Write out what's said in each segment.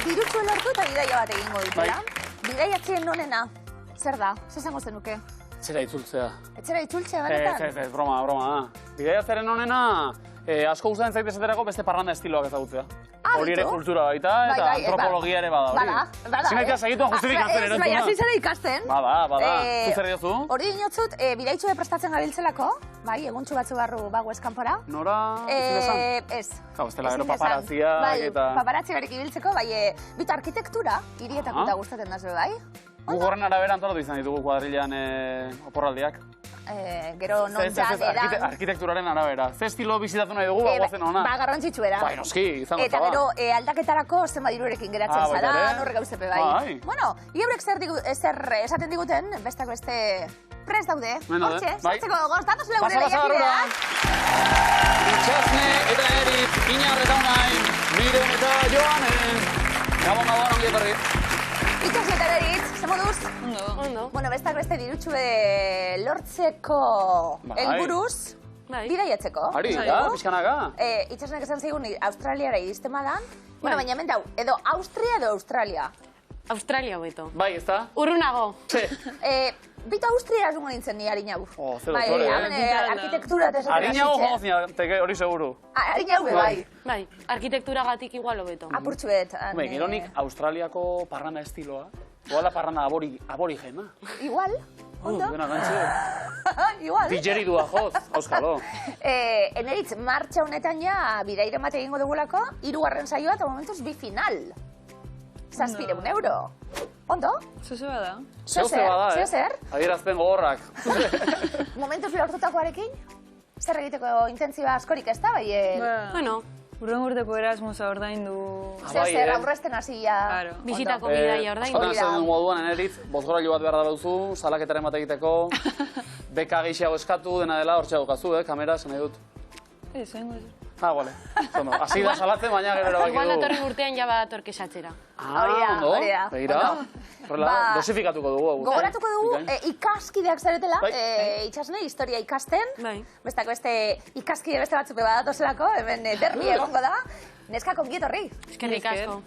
dirutxo lortu eta bidaia bat egingo dutela. Bidaiatzen nonena, zer da? Zer zango zenuke? Etxera itzultzea. Etxera itzultzea, benetan? Ez, broma. Bidaiatzeren onena, asko gustatzen zait esaterako beste parranda estiloak ezagutzea. Hori ere kultura baita, eta antropologia ere bada hori. Bada. Zinetia segituan justifikatzen erantzuna. Baina, zizera ikasten. Bada. Zuzer diozu? Hori dinotzut, bidaitxue prestatzen gabiltzelako, bai, eguntxu batzu barru bago eskanpora. Nora, ez Ez. Ez dela gero paparazziak eta... Bai, paparazzi berek ibiltzeko, bai, bita arkitektura, hirietako eta gustatzen dazue, bai? Gugorren arabera antolatu izan ditugu kuadrilan oporraldiak. Gero non-janera... Arkitekturaren arabera. Ze estilo bizitatu nahi dugu, bagoazen hona? Ba, garrantzitsuera. Bai, noski, izango eta gero, aldaketarako zenba dirurekin geratzen zara, norre gauzepe bai. Bueno, iaurek zer esaten diguten, bestak beste prest daude. Hortxe, sortzeko goztatu zule gure lehiakideak. Itxasne eta Erit, Iñar eta Unai, Miren eta Joanen. Gabon, ongi etorri. Itxasne eta Erit, ze moduz? Ondo. Bueno, bestak beste dirutxue lortzeko helburuz, bidaiatzeko. Ari, da, pixkanaka. Itxasnek esan zigun Australiara iristen badan. Bueno, baina hemen dau, edo Austria edo Australia. Australia hobeto. Bai, ez da? Urrunago. Bita Austria asungo nintzen ni harinagu. Zer doktore, arkitektura eta esaten harinagu jogozina, hori seguru. Harinagu, bai. Bai, arkitekturagatik igual hobeto. Apurtxuet. Geronik, Australiako parranda estiloa. Goala parranda aborigena. Igual, ondo. Dena gantxe. Igual. Digeridua joz, auskalo. Eneritz, martxa honetan ja bidaire mate egingo dugulako, 3. saioa eta momentuz 2 final. 700 euro. Ondo? Zose bada. Zer? Adierazpen gogorrak. Momentuz lortutakoarekin? Zer egiteko intentzioa askorik ez da, bai? Bueno. Urren urteko Erasmusa ordaindu... Zer, aurrezten hasia... Bisitako bidaia ordaindu. Askotan zen moduan, Eneritz, bozgorailu bat behar da duzu, salaketaren bat egiteko, beka gehiago eskatu, dena dela, hortxe daukazu, kamera, zen nahi dut. Zengo ez. Bale. Asi da salatzen, baina gero erabaki du. Igual datorren urtean ja badator kesatzera. Ondo, begira. Horrela, dosifikatuko dugu. Gogoratuko dugu, ikaskideak zaretela, itxasne, historia ikasten. Bestak beste ikaskide beste batzuk badatozelako, hemen derbi egongo da. Neskak ongi etorri. Eskerrik asko.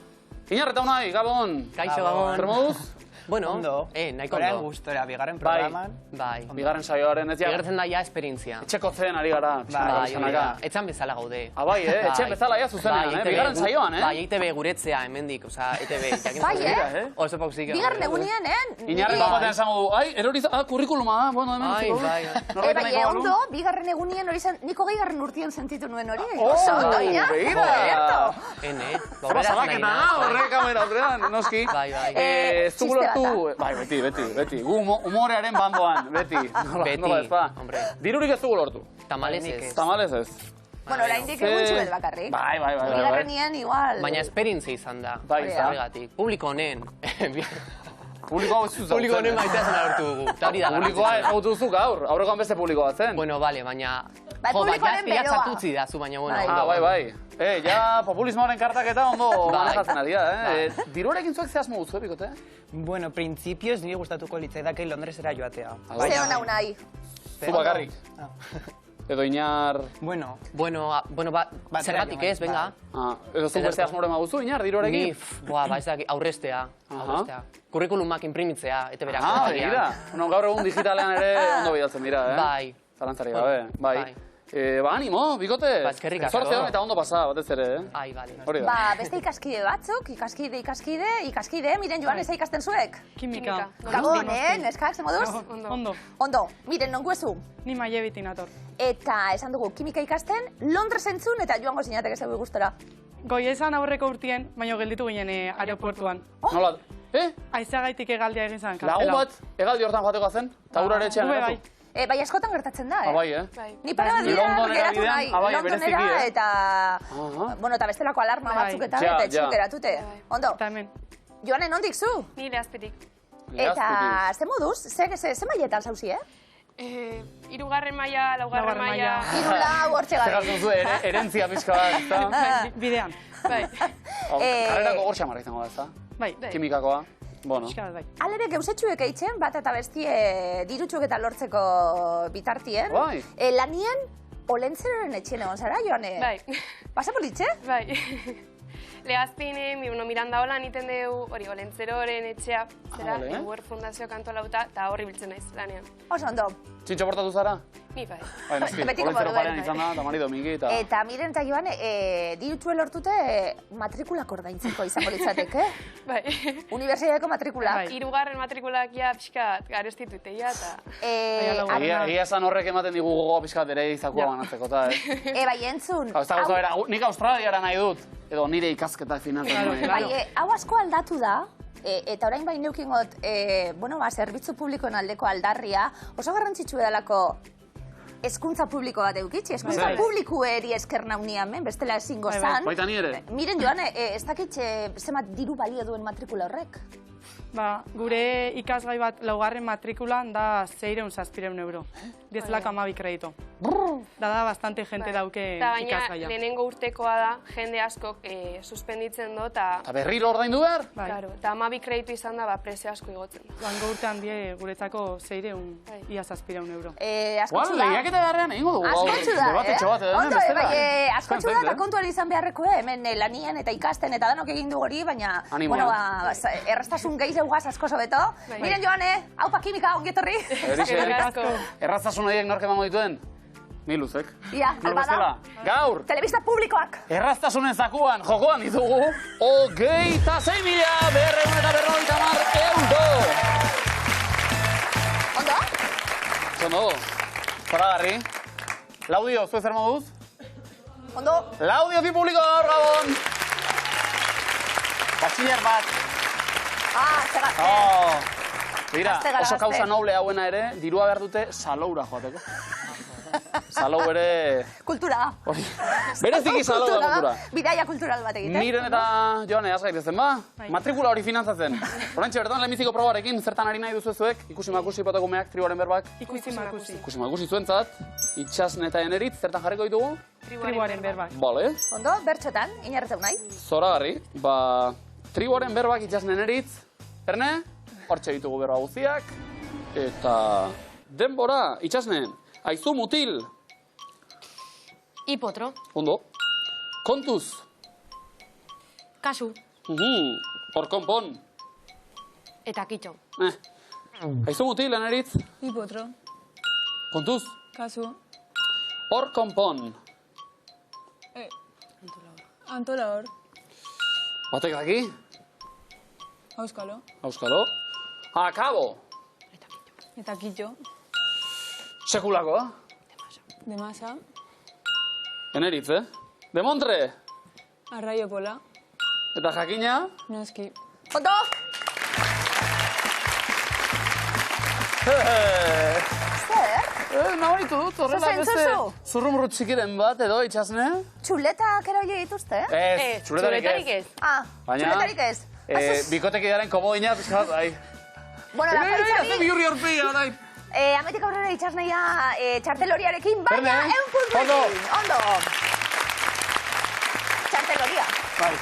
Iñar eta Unai, Gabon. Kaixo, Gabon. Zer moduz? Bueno, nahiko ondo. Gustora, bigarren programan. Bai. Bigarren saioaren ez ja. Bigarren da ja esperientzia. Etxeko zen ari gara. Bai, etxan bezala gaude. Bai, etxen bezala ja zuzenean, bigarren saioan, Bai, EITB guretzea hemendik, oza, EITB jakin bai, oso pausik. Bigarren egunien, Iñarren batean esango du, eroriz, kurrikuluma da, bueno, hemen. Bai, ondo, bigarren egunien hori zen, niko 2. urtean sentitu nuen hori. Oso, ondo, Iñar. Ene, salaketa, horre kamera horrean, noski. Bai, bai. Ez dugu lortu, bai, beti. Gu humorearen bandoan, beti. hombre. Dirurik ez dugu lortu. Tamalez ez. Tamalez ez. Bueno, oraindik egutxu bet bakarrik. Bai. Bigarrenien igual. Baina esperientzia izan da. Bai, zarregatik. Publiko honen. Publiko hau ez zuzatzen. Publiko honen maitea zen aurtu dugu. Publikoa ezagutu duzu gaur, aurrekoan beste publiko bat zen. Bueno, bale, baina... Jo, baina espilatzatutzi da zu, baina bueno. Bai. Ja populismoaren kartak eta ondo manejatzen adia, Diruarekin zuek zehaz mogu zuek, bikote? Bueno, printzipioz nire gustatuko litzaidake Londresera joatea. Ze hona unai. Zu bakarrik. Edo Iñar... Bueno, zergatik ez, venga. Edo zu beste asmore maguzu, Iñar, diruarekin? Ez da, aurrestea. Kurrikulumak imprimitzea, eta berak. Begira. Gaur egun digitalean ere ondo bidaltzen dira, Bai. Zalantzari gabe, bai. Animo, bikote. Eskerrik asko. Zortze hon eta ondo pasa, batez ere, Ai, bale. Beste ikaskide batzuk, ikaskide, miren joan eza ikasten zuek. Kimika. Gabon, neskak, ze moduz? Ondo. Ondo, miren, nonguezu. Ni maiebitin ator. Eta esan dugu, kimika ikasten, Londres entzun eta joango zinatek ezagui gustora. Goiezan aurreko urtien, baina gelditu ginen aeroportuan. Nola? Aizeagaitik egaldia egin zen. Lagun bat, egaldi hortan joateko zen? Eta urare etxean geratu? Bai, askotan gertatzen da, Bai, Ni pare bat dira geratu nahi, Londonera eta... Bueno, eta bestelako alarma batzuk eta etxuk geratute. Ondo, Joanen, nondik zu? Ni Leazpetik. Eta, ze moduz? Ze maietan zauzi, 3. maila, 4. maila... 3 hortxe gabe. Zegatzen zu, erentzia pixka bat, ezta? Bidean. Bai. Karrerako gortxa marra izango da, ezta? Bai. Kimikakoa. Bueno. Alere geuzetxuek eitzen, bat eta bestie dirutxuek eta lortzeko bitartien. Bai. Lanien, olentzeraren etxien egon zara, Joane? Bai. Pasa politxe? Bai. Lehazpin, Miranda holan iten dugu, hori, Olentzeroren etxea, zera, Eguer Fundazio kantolauta, eta horri biltzen naiz, lanean. Oso ondo. Txintxo portatu zara? Ni bai. Bai, noski, Olentzero parean izan da, eta Mari Domingi, eta... Eta Miren eta Joan, dirutue lortute matrikulak ordaintzeko izango litzateke. Bai. Unibertsitateko matrikulak. Hirugarren matrikulak ja pixkat garestituteia, eta... Egia esan horrek ematen digu gogoa pixkat ere izakua banatzeko, eta... Bai, entzun. Nik Australiara nahi dut, edo nire ikasketak finantzen. Bai, hau asko aldatu da. Eta orain bain neukingot, zerbitzu publikoen aldeko aldarria, oso garrantzitsu edalako hezkuntza publiko bat eukitzi, hezkuntza publikoeri esker naunian, bestela ezingo zan. Baita ni ere. Miren Joan, ez dakit zemat diru balio duen matrikula horrek? Gure ikasgai bat laugarren matrikulan da 600-700 euro. Diezlako 12 kredito. Da bastante jente dauke ikasgaia. Baina lehenengo urtekoa da, jende askok suspenditzen do, eta... Eta berriro ordaindu behar? Eta 12 kreditu izan da, prezio asko igotzen. Bango urtean die guretzako 600, ia 700 euro. Askotxu da. Lehiaketa beharrean egingo dugu. Askotxu da, Debatitxo bat, askotxu da, eta kontuan izan beharreko, hemen lanian eta ikasten eta danok egin du hori, baina erraztasun gehiagugaz asko sobeto. Miren Joane, haupa kimika, ongietorri. Erraztasun horiek nork emango dituen? Miluzek. Ia, albada. Gaur! Telebista publikoak. Erraztasunen zakuan jokoan ditugu 26.250 euro! Ondo? Ondo. Zoragarri. Laudio, zue zer moduz? Ondo. Laudio zi publiko gaur, Gabon! Batxiller bat. Zegazte. Mira, oso kausa noble hauena ere, dirua behar dute saloura joateko. Salou ere... Kultura. Bereziki salou da kultura. Bidaia kultural bat egiten. Miren eta Joane, azgaitezen ba? Matrikula hori finantzatzen. Horantxe bertan, lehenbiziko probarekin, zertan ari nahi duzuezuek, ikusi-makusi hipotekomeak, triboaren berbak. Ikusi-makusi. Ikusi-makusi zuentzat, itxasne eta eneritz, zertan jarriko ditugu? Triboaren berbak. Bale. Ondo, bertxotan, inarretzeu nahi. Zoragarri, triboaren berbak itxasne eneritz, erne, hortxe ditugu berba guztiak, eta denbora, itxasne, aizu mutil. Hipotro. Ondo. Kontuz. Kasu. Hor konpon. Eta kitxo. Aizu mutil, eneritz. Hipotro. Kontuz. Kasu. Hor konpon. Antola hor. Batek daki? Auskalo. Auskalo. Akabo. Eta kitxo. Sekulako. De masa. Eneritz, De Montre. Arraio pola. Eta jakina? Noski. Ondo! Nabaritu dut, horrela beste zurrumurru txikiren bat edo, itxasne? Txuletak erabili dituzte, Ez, txuletarik ez. Txuletarik ez. Bikotekidearen komodina pixka bat, bai. Bueno, la Ze bihurri horpila, bai. Ametik aurrera itxasneia txarteloriarekin, baina eun Ondo. Ondo. Txarteloria. Bai.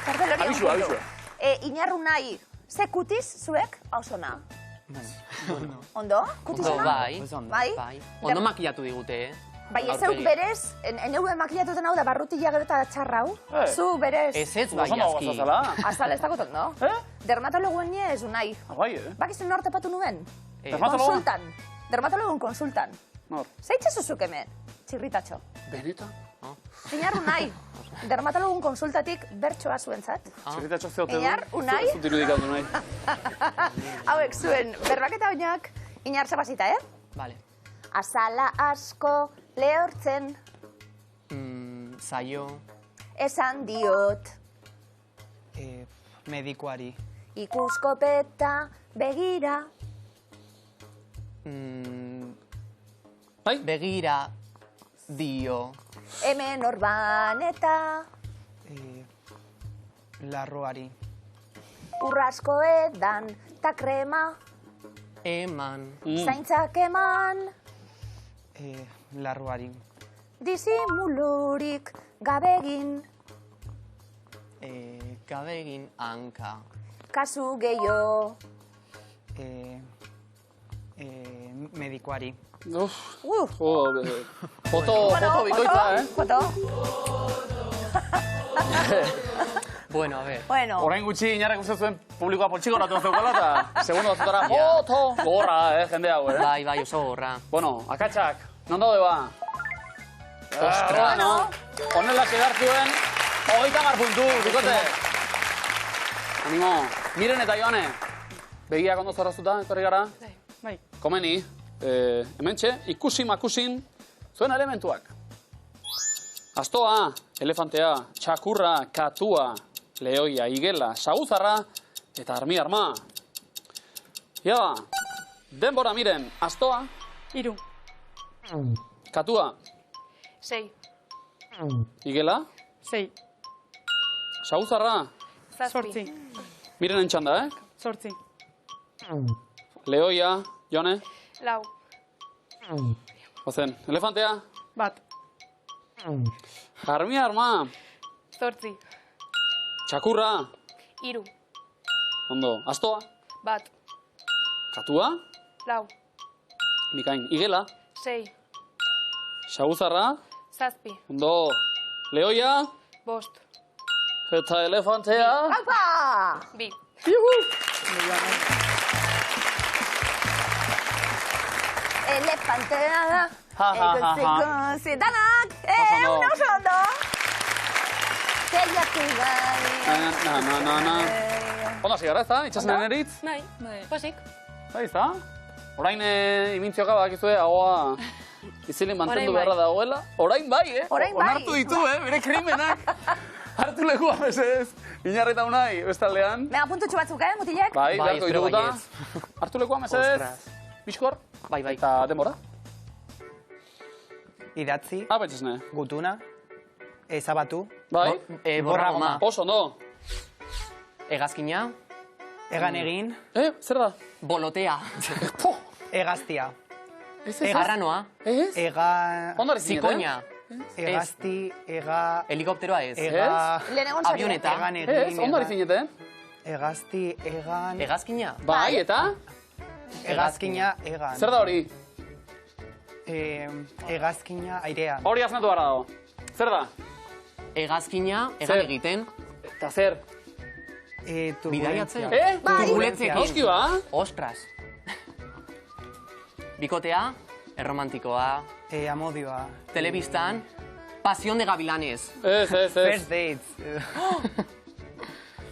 Txarteloria. Abisua. Inarru nahi, ze kutiz zuek, hausona? Ondo? Kutisona? Bai. Ondo makillatu digute, Bai, ez euk berez, neue makillatuten hau da, barrutila gero eta txarra hau. Zu berez... Ez bai aski. Azal ez dagotot, no? Dermatologuen nie ez unai. Bai, Bakizun norte patu nuen? Dermatologoan? Konsultan. Dermatologun konsultan. Nor? Zeitze zuzuk hemen, txirritatxo. Benetan? Inarru nahi, dermatologun konsultatik bertsoa zuentzat. Txirritatxo zeote du? Inar, unai? Ez dut irudikatu nahi. Hauek zuen, berbaketa oinak, inar zebazita, Vale. Azala asko lehortzen, Zaio. esan diot, Medikuari. ikuskopeta begira, Bai? Begira dio. hemen orban eta Larroari. urrasko edan ta krema, Eman. zaintzak eman, Larroari. disimulurik gabegin, Gabegin hanka. kasu gehiago. Medikuari. Foto bikoitza, Foto. Bueno, a ver. Bueno, Orain gutxi inarrak uste zuen publikoa poltsiko ratu zeukala eta segundo batzutara moto! Gogorra, jende hau, Bai, oso gorra. Bueno, akatsak, non daude ba? Ostras. No? Honela kedartuen, 30 puntu, dukote. Animo, Miren eta Joane, begiak ondo zorraztuta, etorri gara? Bai. Komeni, hementxe, ikusin zuen elementuak. Astoa, elefantea, txakurra, katua, lehoia, igela, saguzarra eta arma. Ja, denbora Miren, astoa, 3. katua, 6. igela, 6. saguzarra, 8. Mirenen txanda, 8. lehoia, Joane, 4. ozen, elefantea, 1. arma, 8. txakurra, 3. ondo, astoa, 1. katua, 4. bikain, igela, 6. saguzarra, 7. ondo, lehoia, 5. eta elefantea. Aupa! 2. Elefantea da. Ikusi danak. Oso ondo. Oso ondo. Zeiatu gai. Ondo hasi gara, ez da? Itxasnen eritz? Bai. Posik. Bai, ez da? Orain imintzioka badakizue, hagoa izilin mantendu Orain bai. beharra dagoela. Orain bai, Orain bai. Onartu ditu, bere krimenak. Hartu lekua, mesez. Inarreta unai, bestaldean. Mega puntutxo batzuk, mutilek? Bai, Bai, beharko espero dituguta. baietz. Hartu lekua, mesez. Ostras. Bizkor. Bai. Eta denbora. Idatzi, Itxasne. gutuna, ezabatu, Bai. Borra goma. Oso, ondo. Egazkina, egan egin, Zer da? bolotea, egaztia, garranoa, Ez? Ondo ari zinet, zikoina, egazti, helikopteroa ez, Lehenengon sari. avioneta, egan Ez, egin, ondo ari zinet, egazti, egan, egazkina, Bai, eta? egazkina, egan. Zer da hori? Egazkina, airea. Hori aznatu gara dago. Zer da? egazkina, Zer? egan egiten, Eta zer? Turbulentzia. Bidaiatzen. Bai. Turbulentziekin. Noski ba? Ostras. Bikotea, erromantikoa, Amodioa. telebistan, Pasión de Gavilanes. Ez. First dates.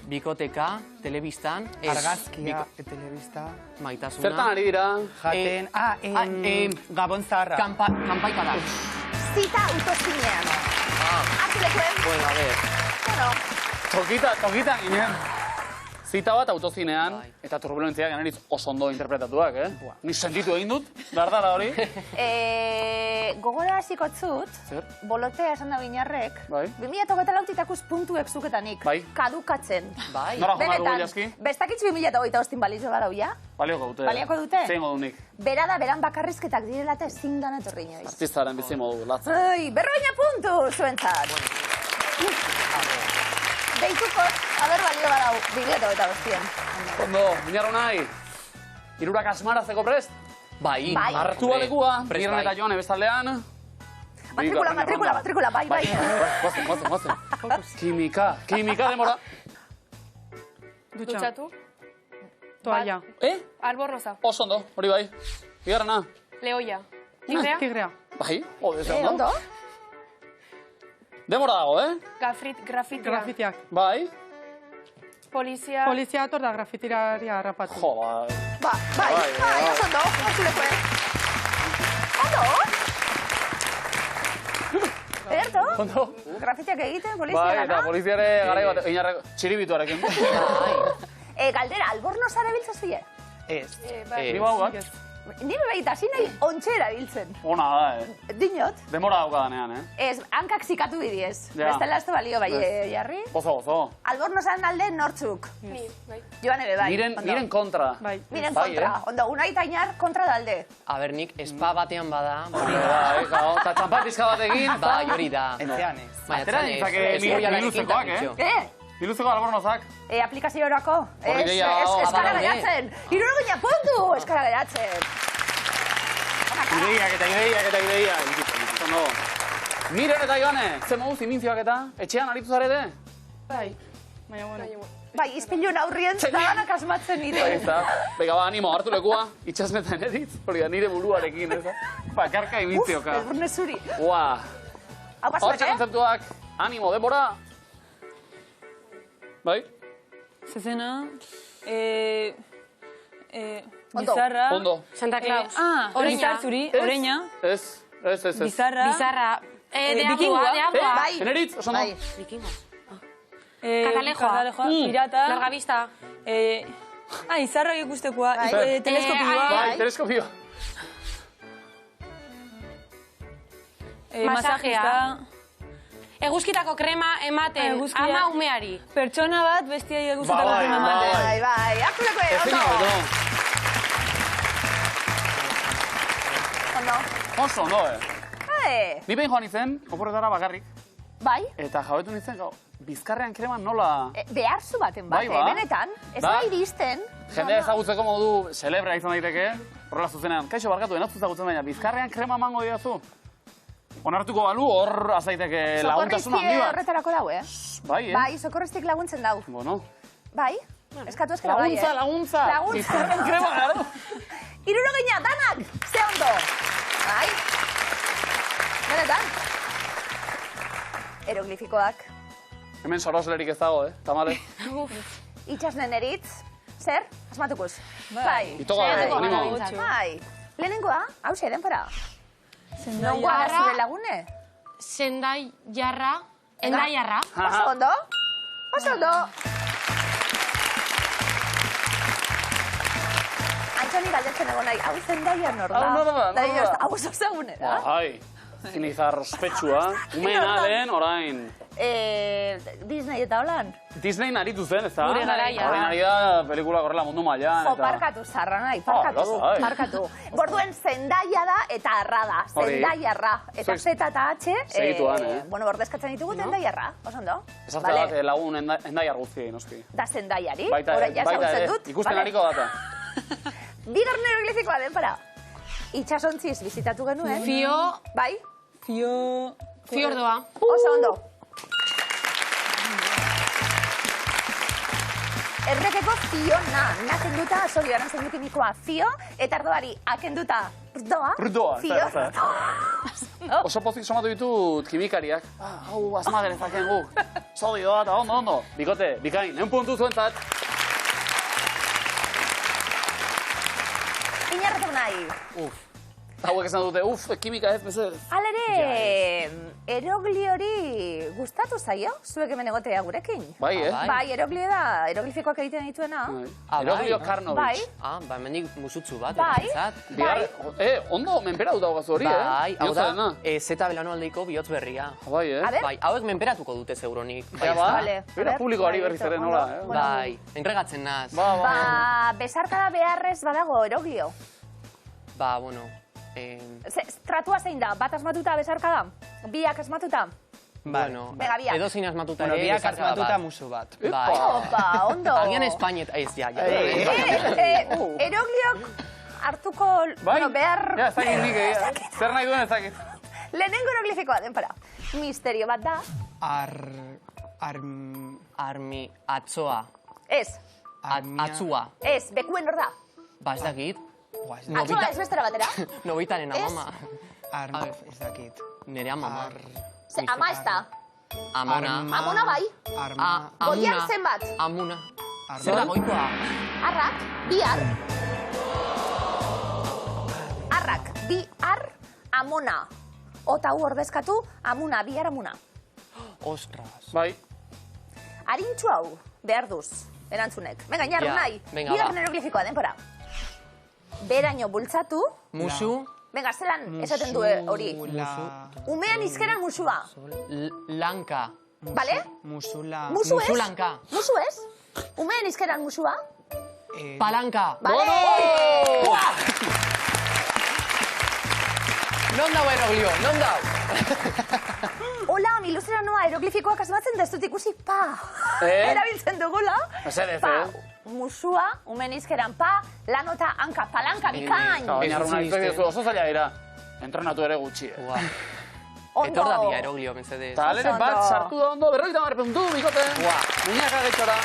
Bikoteka, telebistan, Argazkia, telebista. maitasuna. Zertan ari dira? Jaten, Gabon Zaharra. Kanpaikara. Zita autozinean. Hartu lekuen. Bueno, a ver. Bueno, Tokita ginen. Zita bat autozinean, Bai. eta turbulentziak ganeritz oso ondo interpretatuak, Ni sentitu egin dut, dardara hori. gogora hasiko zut, Zer? bolotea esan da binarrek, Bai. 2008 puntuek zuketanik, Bai. kadukatzen. Bai. Nora joan dugu jaski? bestakitzu 2008 balitzo gara uia, Balioko dute. Balioko dute? Zein modunik. bera da beran bakarrizketak direla eta ezin dana etorri inoiz. Artistaren bizi modu, latza. Ai, berroina puntu zuentzat. Deituko, haber balio badau, 2008. Ondo, minarro nahi. Irurak asmarazeko prest? Bai. Bai. Hartu Hombre, balekua, prest Miren eta bai. Joane bestaldean. Matrikula, bai. Goazen. Kimika demora. Dutxatu. Toalla. Albornoza. Oso ondo, hori bai. Bigarrena. Lehoia. Tigrea. Tigrea. Bai, ode ondo. Ondo? Demora dago, Grafitia. Grafitiak. Bai. Polizia. Polizia ator da grafitiraria harrapatu. Jo, Bai, oso ondo, hartu lekuen. Ondo? Ederto? ondo. Grafitiak egiten, Bai, polizia eta poliziare garai bat, inarreko, txiribituarekin. Bai. Galdera, albornoza erabiltza zile? Ez. Bai. Ni bau bat, Nire baita, zinei ontxe erabiltzen. ona da, Dinot? Demora daukadanean, Ez, hankak zikatu bidiez. Ja. Bestela ez du balio, bai, jarri. Gozo. Albornozaren alde nortzuk. Ni, bai. Joan ere, bai. Miren kontra. Bai. Miren Bai, kontra. Ondo, unai eta inar kontra da alde. Aber nik espa batean bada, hori da. Bai, gau, eta txampatizka batekin. Bai, hori da. Etzean ez. Baina Atera etzan ez, ditzake eskuialarekin biluzekoak, takitxo. Biluzeko albornozak. Aplikaziorako. Horri gehiago, Eskara badaude. geratzen. Irurogina puntu, eskara geratzen. Ideia. Ondo. Miren eta Joane, ze moduz imintzioak eta etxean aritu zarete? Bai. Baina, bueno. Bai, izpilun aurrien, zaganak asmatzen nire. Eta, bega, ba, animo, hartu lekua, itxasnetan eritz, hori da, nire buruarekin, ez da? Bakarka ibitzioka. Edurne zuri. Ua. Hau pasuek, Hortxe kontzeptuak, animo, denbora. Bai? Zezena. Ondo. Bizarra. Ondo. Santa Claus. Bizar zuri, oreina. Ez. Bizarra. Bizarra. Vikingoa. Deabua. Bai. Eneritz, oso ondo. Bai. Vikingos. Catalejoa. Pirata. Largavista. Izarrak ikustekoa. Bai. Teleskopioa. Bai, teleskopio. Masajista. Eguzkitako krema ematen Eguzkia. ama umeari. Pertsona bat bestia eguztetako Bai, krema bai. ematen. Bai, hartu leko, Ezin ondo. hobeto. Ondo. Oso ondo, Ni behin joan izen, oporretara bakarrik, Bai, eta jabetu nintzen, bizkarrean krema nola... behar zu baten Bai, bate, ba. benetan. Ez Da. da iristen. Jendea ezagutzeko modu celebra izan daiteke, horrela zuzenean. Kaixo, barkatu, enatzu ezagutzen baina, bizkarrean krema mango diazu. Onartuko balu, hor azaiteke laguntasun handi bat. Horretarako dau, Bai, Bai, sokorriztik laguntzen dau. Bueno. Bai, eskatu eskera bai, Laguntza! Laguntza. Bizkarrean krema, gara. Irurogeina, danak, ze ondo. Bai. Benetan. Eroglifikoak. Hemen soroslerik ez dago, Tamale. Itxasnen eritz. Zer? Asmatukuz. Bai. Itoga, animo. Bai. Lehenengoa, hau xe, denpora. Zendaia. Nongoa zure lagune? Sendai jarra. Endai jarra. Oso ondo. Oso ondo. Antxoni galdetzen egon nahi, hau zendaia nor da? Hau nor da, nor da? Hau oso zagunera. Ai, zinizar ospetsua. Umena lehen, orain. Disney eta holan? Disney naritu zen, ez da? Gure garaia. Orain ari da pelikula horrela mundu mailan. Jo, eta- parkatu, zarra nahi, parkatu. lasai. Parkatu. Borduen zendaia da eta arra da. Hori. Zendaiarra. Eta Zuek Z eta H. segituan, Bueno, bordezkatzen ditugu zendaiarra. Oso ondo? Esatze Vale. bat lagun endaiar guztiei, noski. Da zendaiari. Baita Orain ja ezagutzen ere, dut. ikusten Vale. ariko data. Bigarren eroglifikoa denpora. Itxasontziz bizitatu genuen. Fio. Bai? Fiordoa. Oso ondo. Errekeko fiona, nakenduta, sori garen zendukinikoa fio, eta ardoari akenduta rdoa. Rdoa, Fio. ez. Oso pozik somatu ditut kimikariak. Hau, asmagerezaken guk. Sodioa eta ondo. Bikote, bikain, 1 puntu zuentzat. Inarretu nahi. Hauek esan dute, kimika ez bezez. Alere, erogli hori gustatu zaio, zuek hemen egotea gurekin. Bai, Bai, eroglio da, eroglifikoak egiten dituena. Eroglio Bai. Karnovich. Hemendik musutzu bat. Bai. Ondo menpera dut haugazu hori, Bai, hau da, Bihotzarena. Zeta Belanualdeko bihotz berria. Bai, A ber, Bai, hauek menperatuko dute seguronik. Ja, ba, Vale, bera a ber, publikoari bai, berriz ere ondo, nola, bueno. Bai, entregatzen naz. Ba, besarkada beharrez badago eroglio. Ba, bueno, Tratua zein da, bat asmatuta besarkada? Biak asmatuta? bueno, Venga, biak. edo zein asmatuta Bueno, ere, biak besarkada asmatuta bat. musu bat. Bai. Opa, ondo. Agian Espainet, ez, ja. Erogliok hartuko, Bai? bueno, behar... Ja, ez dakit nik egia. Zer nahi duen ez dakit. Lehenengo eroglifikoa denpora. Misterio bat da. Armi, atzoa, Ez, atzua. ez, bekuen hor da. Ba, ez dakit. Atzoa ez bestera batera. Nobitaren Ez. amama. Ez dakit. Nere amama. Ze, ama ez da. Amona. Amona bai. Goian Amuna. zenbat. Amuna. Zer da goikoa? Arrak, bihar. Arrak, bihar, amona. Ota hu ordezkatu, amuna, bihar amuna. Ostras. Bai. Harintxu hau, behar duz, erantzunek. Venga, inarru Ja, nahi. venga, Bigarren ba. eroglifikoa, denpora. Beraino bultzatu. Musu. Venga, zelan esaten du hori. Umean izkeran musua. Lanka. Bale? Musula. Musu ez? Musulanka. Musu ez? Umean izkeran musua. Palanka. Bale? Non dau eroglio, non dau? Hola, miluzera noa eroglifikoak asmatzen da ez dut ikusi pa. Erabiltzen dugula. Mesedez, Pa, musua, umen izkeran pa, lanota hanka, palanka, bikain. Baina arruna, oso zaila dira. Entrenatu ere gutxi, Ua. Etor da dia, eroglio, mesedez. Eta alere bat sartu da ondo, 50 puntu, bikote. Muñaka getxora.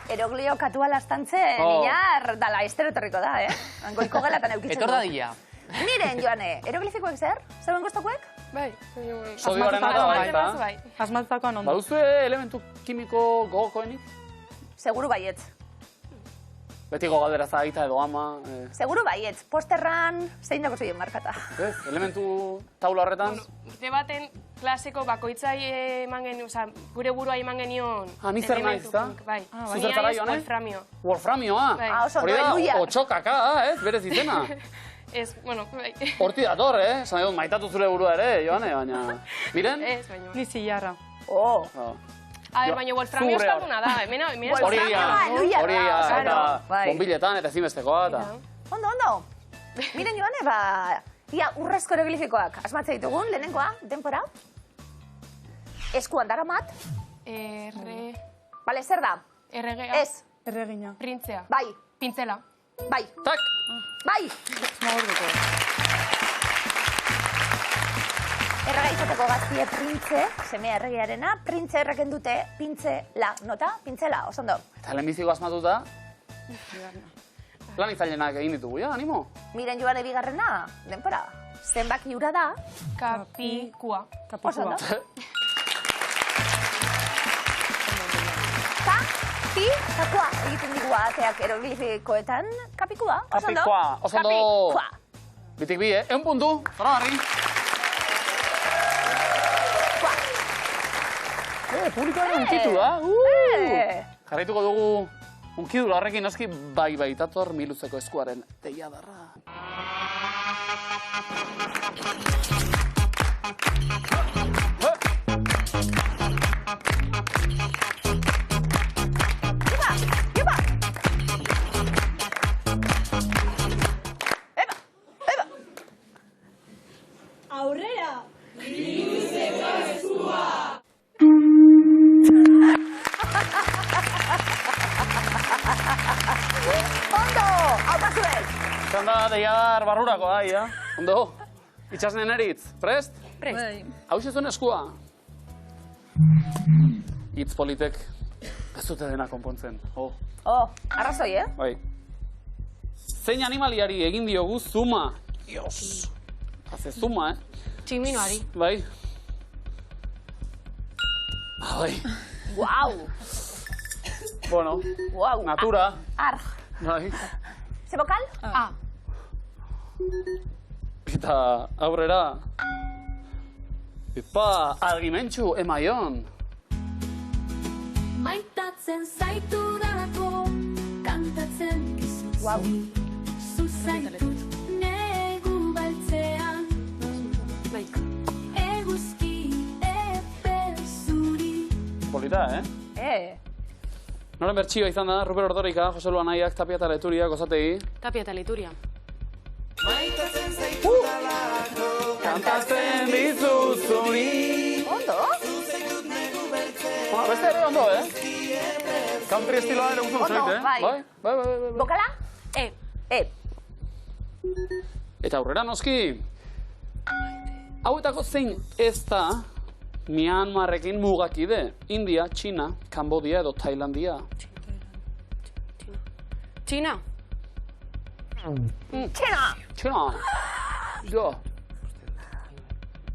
Eroglio katua lastantzen, inar, dala, esteretorriko da, Goiko gelatan eukitzen du. Etor da dia. Miren, Joane, eroglifikoek zer? Zeuen guztokuek? Bai. Sodioaren nota baita. Asmatutakoan ondo. Baduzue elementu kimiko gogokoenik? Seguru baietz. Betiko galdera zagaita edo ama. Seguru baietz. Posterran, zein dago zoien markata. Elementu taula horretan? Urte baten klaseko bakoitzai eman genuen, oza, gure burua eman genion. Ni zer naiz, ezta? Bai. Zuzertara joan, Wolframio. Wolframioa? Oso, hori da, otxokaka, berez izena. Ez, bueno, bai. Horti dator, esan egon, maitatu zure burua ere, Joane, baina... Miren? Ez, baina. Ni zilarra. A ver, baina Wolframio eskalduna da, Hori eta bombiletan eta ezinbestekoa, eta... Ondo. Miren, Joane, ia urrezko eroglifikoak asmatzea ditugun, lehenengoa, denpora. Eskuan daramat. Bale, zer da? Erregea. Ez. Erregina. Printzea. Bai. Pintzela. Bai. Tak! Bai! Errega izateko gaztie printze, semea erregearena, printze erreken dute pintzela. Nota? Pintzela, oso ondo. Eta lehenbiziko asmatuta... Lan itzailenak egin ditugu, ja, animo? Miren Joane bigarrena, denpora. Zenbaki hura da... Kapikua. Oso ondo. Kapikua egiten digu ateak eroglifikoetan. Kapikua, oso ondo. Kapikua, oso ondo. Bitik bi, eun puntu, zora barri. Publikoaren unkitu da. Jarraituko dugu unkidura horrekin noski baitator Miluzeko eskuaren deiadarra. Aurrera! Miluzeko eskua! Ondo! Hau pasuek! Zanda deiadar barrurako da, ia. Ondo? Itxasnen eritz, prest? Prest. Hau zuen eskua. Itz politek ez dute dena konpontzen. Arrazoi, Bai. Zein animaliari egin diogu zuma? Dios! Haze zuma, Tximinoari. Bai. Bai. Guau! Bueno, natura. Arg. Bai. Ze bokal? A. Eta aurrera. Epa, argimentxu, emaion. Maitatzen zaitu dalako, kantatzen gizu. Zuzaitut negu baltzean. Eguzki epe zuri. Polita, Noren bertxioa izan da, Ruper Ordorika, Jose Luan Aiak, Tapia eta Leturia, gozategi. Tapia eta Leturia. Maitatzen zaitu dalako, Kantatzen dizuzuni. Ondo? Beste ere ondo, Country estiloa ere guztu Ondo, bai. Bai. Bokala? E. Eta aurrera noski. Hauetako zein ez da Myanmarrekin mugakide. India, China, Kambodia edo Tailandia. Txina. Txena! Jo.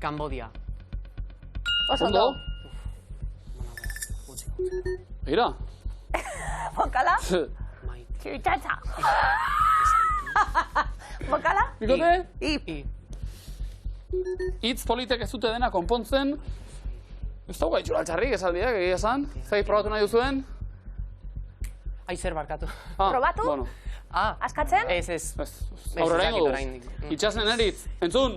Kambodia. Oso ondo. Mira. Bokala? Txitxatxa. Bokala? Bikote? I. Itz politek ez dute dena konpontzen. Ez dago gaitxura altxarrik esaldiak, egia esan. Zei probatu nahi duzuen? Aizer barkatu. Probatu? Bueno. Askatzen? Ez. Aurrera ingo duz. oraindik. Itxasnen eritz. Entzun!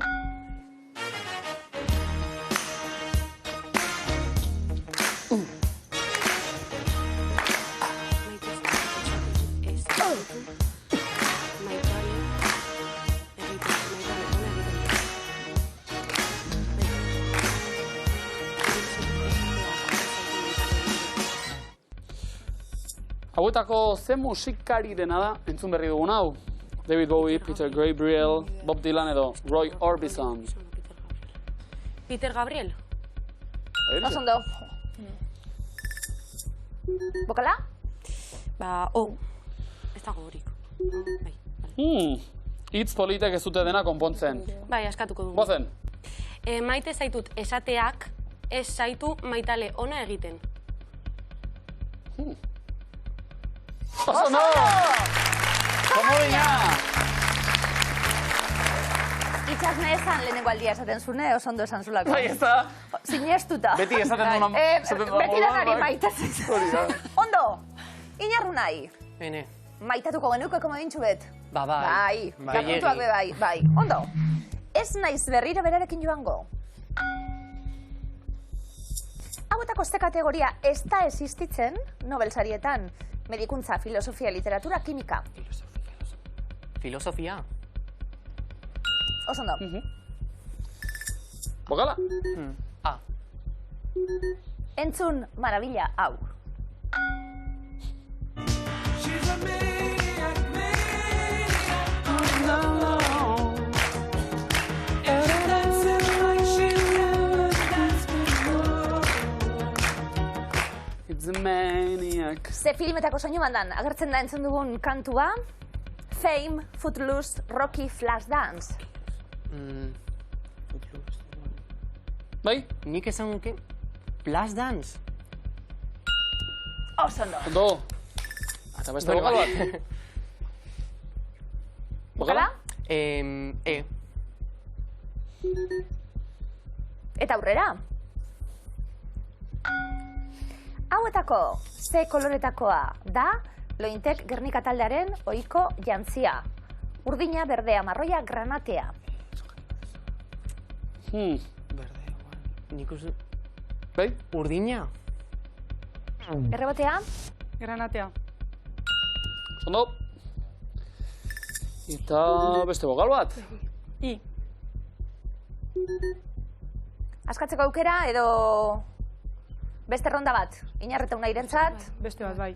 Hauetako ze musikari dena da entzun berri dugun hau. David Bowie, Peter Gabriel, Bob Dylan edo Roy Orbison. Peter Gabriel. Oso ondo. Bokala? Ba, ez dago horik. Bai, Hitz politek ez dute dena konpontzen. bai, askatuko dugu. Gozen. Maite zaitut esateak, ez zaitu maitale ona egiten. Oso no! Komodina! Itxasne esan lehenengo aldia esaten zune, oso ondo esan zulako. Bai, ez da. Sinestuta. Beti esaten duna... Beti danari maitatzen. Ondo, inarru nahi. Hene. Maitatuko genuko komodintxu bet. Ba, bai. Bai, lapuntuak be bai, bai. Ondo, ez naiz berriro berarekin joango. Hauetako ze kategoria ez da existitzen Nobel sarietan. Medikuntza, filosofia, literatura, kimika. Filosofia. Oso ondo. Bokala? A. Entzun marabila hau. She's a maniac, dancing like she's never danced before. It's a maniac. Ze filmetako soinu bandan agertzen da entzun dugun kantua? Fame, Footloose, Rocky, Flashdance. Bai? Nik esan nuke Flashdance. Oso ondo. Ondo. Eta beste bokal bat. Bokala? E. Eta aurrera. Hauetako ze koloretakoa da Lointek Gernika taldearen ohiko jantzia. Urdina, berdea, marroia, granatea. Nik uste... Bai? Urdina? Errebotea? Granatea. Ondo. Eta beste bokal bat. I. Askatzeko aukera edo beste ronda bat? Inarreta unairentzat? Beste bat, bai.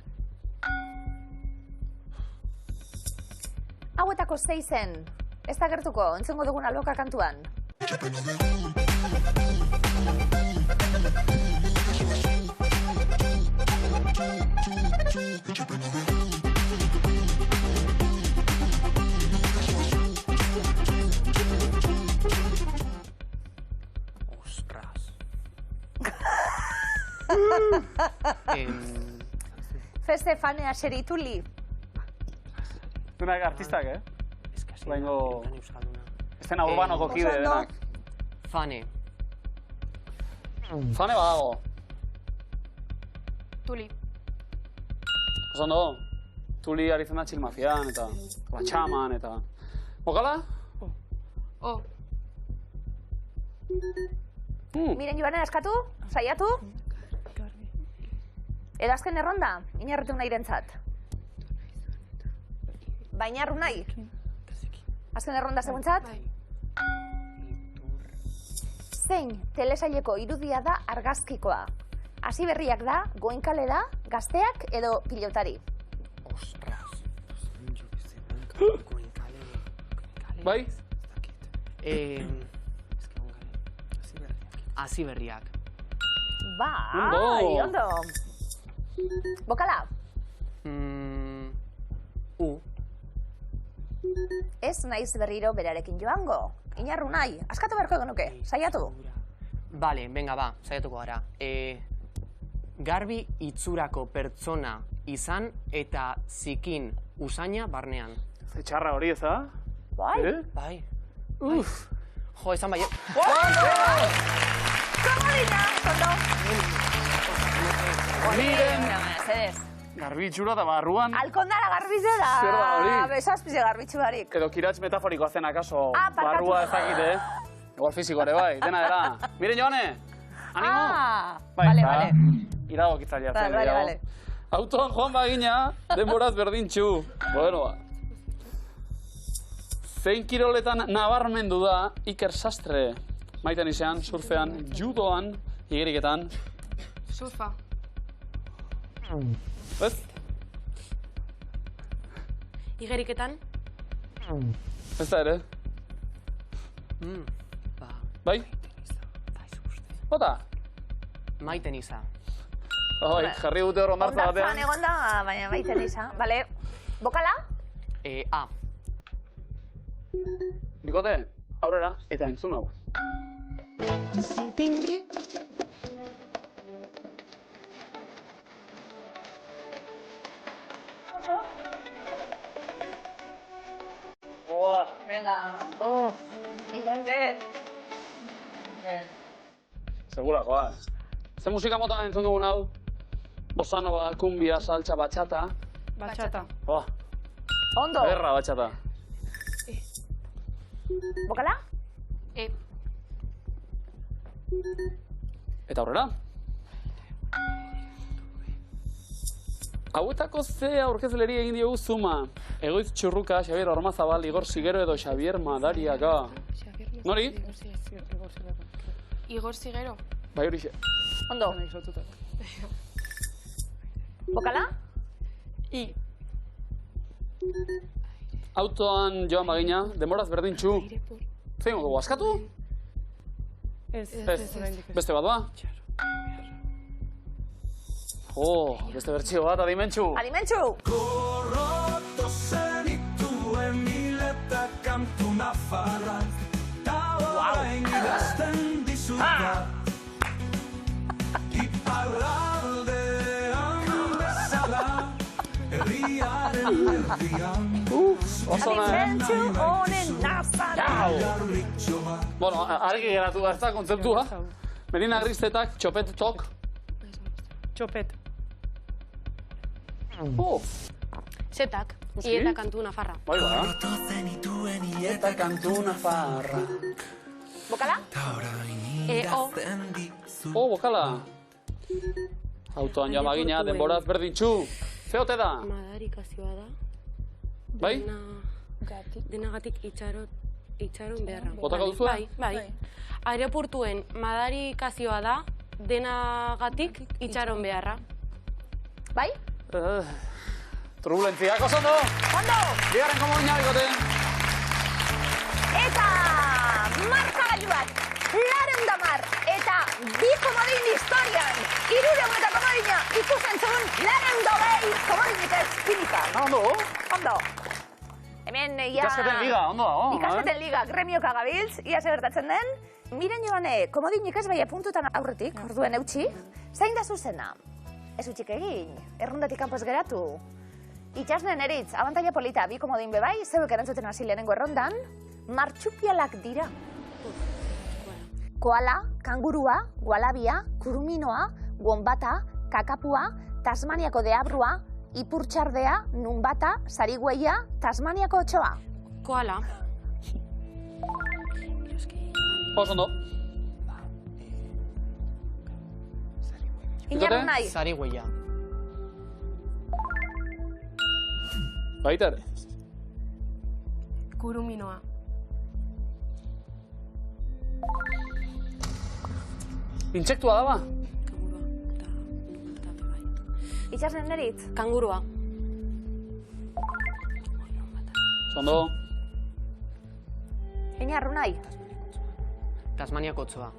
Hauetako zeizen, ez da gertuko, entzungo duguna loka kantuan. Ostras. Feste fanea serituli. Denak artistak, Eskasi. Baingo- Euskalduna. Estena urbanoko kide oso ondo. denak. Fane. Fane badago. Tuli. Oso ondo. Tuli aritzen da Chill Mafian eta Batxaman eta... Bokala? O. Miren Joanen askatu, saiatu. Edo azken erronda, inarretu nahirentzat. Bainarru nahi. Azken erronda seguntzat. Zein telesaileko irudia da argazkikoa? Hasi berriak da, goenkale da, gazteak edo pilotari. Ostras. Bai? Hasi berriak. Bai, ondo. Bokala, U. ez naiz berriro berarekin joango. Inarru nahi, askatu beharko genuke, saiatu. Bale, venga, ba, saiatuko gara. Garbi itzurako pertsona izan eta zikin usaina barnean. Ze txarra hori, ez da? Bai, Bai. Uf! Jo, esan bai... komodina, ondo. Miren! Mesedez. Garbitxura eta barruan... Alkondara garbitzu da. Zer da hori? Besazpize garbitzu barik. Edo kiratz metaforikoa zen akaso Barkatu. barrua ezakite. Igual fiziko ere bai, dena dela. Miren Joane! Animo! Vale, vale. Irago kitzalia zen. Vale, vale. Autoan joan bagina, denboraz berdintxu. Bueno, ba. Zein kiroletan nabarmendu da Iker Sastre? Maiten izan, surfean, judoan, igeriketan. Surfa. Ez? Igeriketan? Ez da ere. Bai? Bota? Maiten iza. Bai, jarri dute hor ondartza Ondartzan batean. egon da, baina baiten isa. Bale, bokala? A. Bikote, aurrera, eta entzun hau. Venga. Segura, joa. Ze musika mota entzun dugun hau? Bossa nova, kumbia, saltsa, bachata. Batxata. Joa, Ondo. berra bachata. Bokala? Eta aurrera. Hauetako ze aurkezleri egin diogu Zuma. Egoitz Txurruka, Xabier Ormazabal, Igor Sigero edo Xabier Madariaga. Nori? Igor Sigero. Bai horixe. Ondo. Bokala? I. Autoan joan bagina, demoraz berdintxu. Zein dugu, askatu? Ez. Beste bat ba? Beste bertxio bat, adimentxu. Alimentxu! Gorroto zenituen mileta kantu nafarrak, ta orain idazten dizut bat. Iparraldean bezala, herriaren erdian, Alimentxu honen nazara! jarritxo bat. Bueno, argi geratu da, ez da kontzeptua. Medina Gristetak, txopet tok. Txopet. Zetak, Uski? ieta kantu nafarra. Bai da. Gorroto zenituen Eta kantu nafarra. Bokala? ta orain O. idazten dizut. Bokala. Autoan joan bagina, denboraz berdintxu. Zeote da? Madarikazioa da. Bai? Denagatik itxaron beharra. Botako duzue? Bai. Aireportuen madarikazioa da, denagatik itxaron beharra. Bai? Turbulentziak, oso ondo! Ondo! Bigarren komodina bikote. Eta markagailuak, 80 eta bi komodin historian, 300 eta komodina ikusentzun 80 komodinik ez finika. Ondo? Ondo. Hemen, ia... Ikasketen liga, ondo dago. Ikasketen liga, gremioka gabiltz, ia gertatzen den. Miren joane, komodinik ez bai puntutan aurretik, orduen eutxi, zain da zuzena. Ez utxik egin, errundatik kanpoz geratu. Itxasnen eritz, abantaila polita, bi komodin bebai, zeuek erantzuten hasi lehenengo errondan, martxupialak dira. Koala, kangurua, gualabia, kuruminoa, gombata, kakapua, Tasmaniako deabrua, ipurtxardea, nunbata, sarigueia, Tasmaniako otxoa. Koala. Oso ondo. Inarru nahi. Sarigueia. Baita ere. Kuruminoa. Intsektua da ba? Itxasnen eritz. Kangurua. Ondo. Inarru nahi. Tasmaniako otsoa.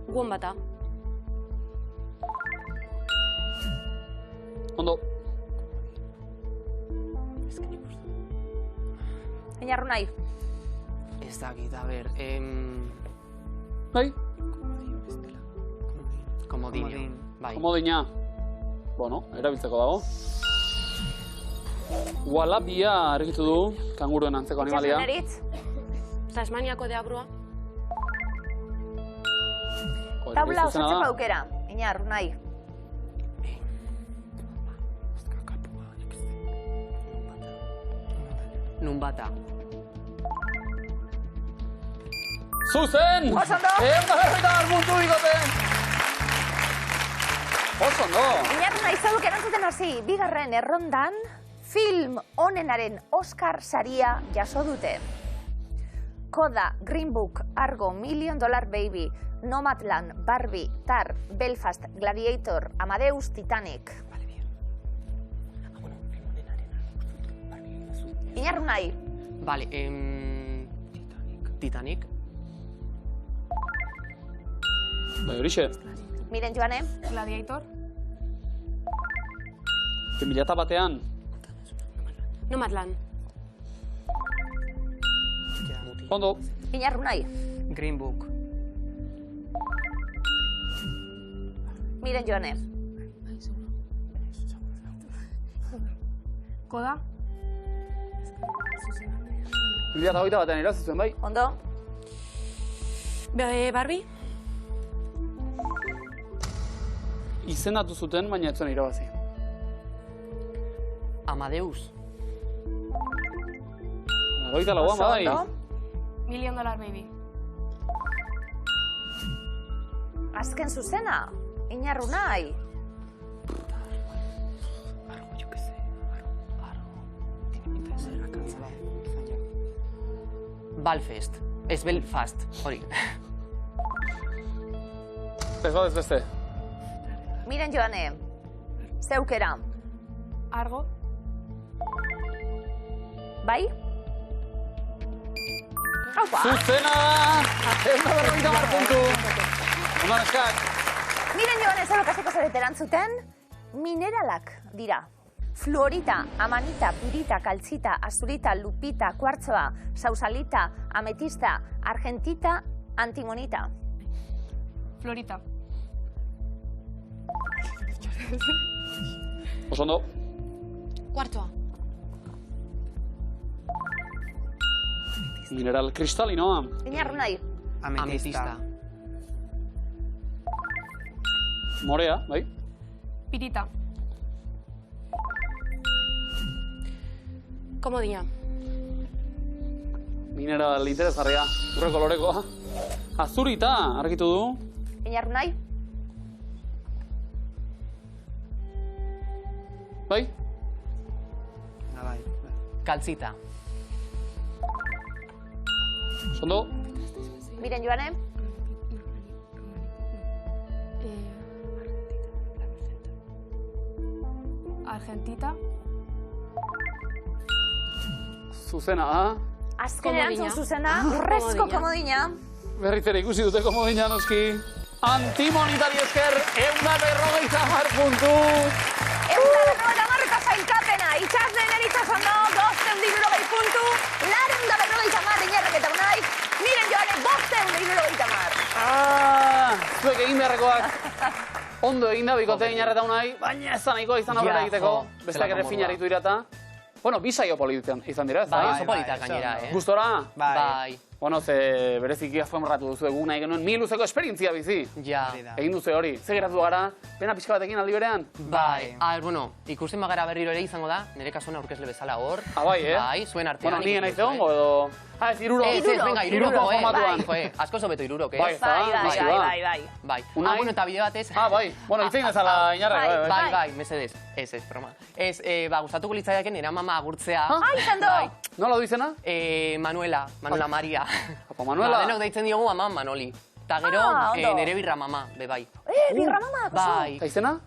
Gombata. Ondo. Inarru nahi. Ez dakit, a ber, Bai? komodino. Bai. Komodina. Bueno, erabiltzeko dago. Gualabia argitu du, kanguruen antzeko animalia. Itxasnen eritz. Tasmaniako deabrua. Taula osatzeko aukera. Inarru nahi. Nunbata. Zuzen! Oso ondo! Eta puntu bikote! Oso ondo! Inarru nahi zauek erantzuten hasi, bigarren errondan, film onenaren Oscar saria jaso dute. Koda, Green Book, Argo, $1 Million Baby, Nomadland, Barbie, Tar, Belfast, Gladiator, Amadeus, Titanic. Inarrunai. Vale, Titanic. Bai, horixe. Miren Joane. Gladiator. 2001an. Nomadland. Ondo. Inarrunai. Green Book. Miren Joane. Koda. 2021an irabazi zuen, bai? Ondo. Barbie? Izendatu zuten, baina ez zuen irabazi. Amadeus. 24an, bai? Ondo. $1 Million Baby. Azken zuzena. Inarrunai. Belfast. Ez Belfast, hori. Ez bat ez beste. Miren Joane. Zeukera. Argo. Bai? Haupa. Zuzena! Ez da 50 puntu. Ondan eskak. Miren Joane zerokaseko zareteran zuten, mineralak dira. Fluorita, amanita, pirita, kaltzita, azurita, lupita, kuartzoa, sausalita, ametista, argentita, antimonita. Florita. Oso ondo. Kuartzoa. Mineral kristalinoa. Inarrunai. Ametista. Morea, bai? Pirita. Komodina. Mineral interesgarria. Urre kolorekoa. Azurita, argitu du. Inarrunai. Bai? Bai. Kaltzita. Ondo. Miren Joane. Argentita. Zuzena, ha? Azken Komodina. erantzun zuzena, urrezko komodina. Berriz ere ikusi dute komodina noski. Antimonitari esker, 150 puntu. 150 sailkapena, itxasden eritxasondo, 250 puntu, 250 inerrek eta unai, miren Joane, 250. Zuek egin beharrekoak. Ondo egin da, bikote inarreta unai, baina ez da nahikoa izan aurrera egiteko. Besteak ere finaritu irata. Bueno, bi saio politan izan dira, ez da? Bai, oso politak gainera, Gustora? Bai. Bueno, ze bereziki azpimarratu duzu egun nahi genuen 1000 luzeko esperientzia bizi. Ja. Egin duzu hori. Ze geratu gara, pena pixka batekin aldi berean? Bai. Bueno, ikusten bagara berriro ere izango da, nire kasuan aurkezle bezala hor. Bai, eh? Bai, zuen artean. Bueno, nien naiz egongo edo... Ez, iruro. Ez, venga, iruroko, formatuan. Bai. Asko zobeto irurok, Bai, ez da? Bai. Bai. Unai? Bueno, eta bide batez... Bai. Bueno, itzein ezala inarrak, Bai, mesedez. Ez, broma. Ez, gustatuko litzaidaken nire mama agurtzea. Izan do! Nola du izena? Manuela Maria. Apa, Manuela? Denok deitzen diogu ama Manoli. Eta gero, ondo. nire birra mama, bai. Birra mama, Bai. Eta izena?